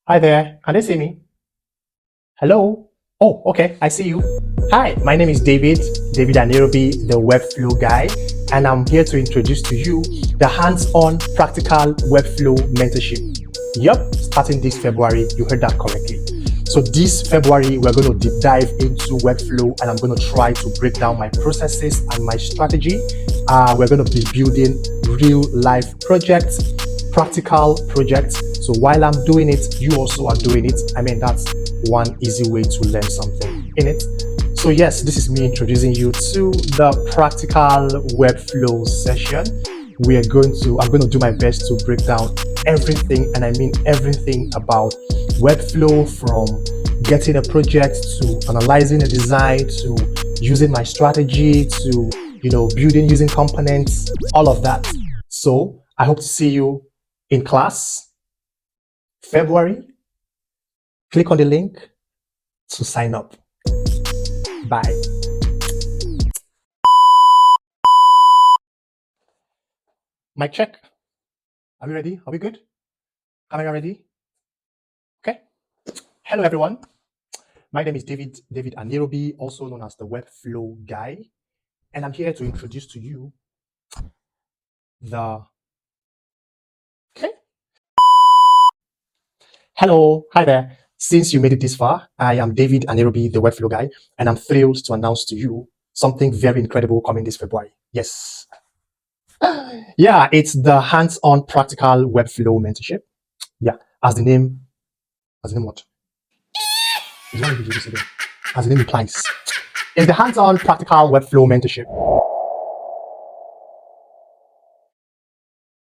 Hi there. Can they see me? Hello? Oh, okay. I see you. Hi, my name is David Anirobi, the Webflow guy, and I'm here to introduce to you the hands-on practical Webflow mentorship. Yup, starting this February, you heard that correctly. So this February, we're going to deep dive into Webflow, and I'm going to try to break down my processes and my strategy. We're going to be building real life projects, practical projects. So while I'm doing it, you also are doing it. I mean, that's one easy way to learn something in it. So yes, this is me introducing you to the practical Webflow session. I'm going to do my best to break down everything, and I mean everything about Webflow, from getting a project to analyzing a design to using my strategy to building using components, all of that. So I hope to see you in class February. Click on the link to sign up. Bye. Mic check. Are we ready? Are we good? Camera ready? Okay. Hello, everyone. My name is David Anirobi, also known as the Webflow guy, and I'm here to introduce to you the. Okay. Hello. Hi there. Since you made it this far, I am David Anirobi, the Webflow guy, and I'm thrilled to announce to you something very incredible coming this February. Yes. Yeah, it's the hands-on practical Webflow mentorship. Yeah, as the name what? It's what you do this again. As the name implies. It's the hands-on practical Webflow mentorship.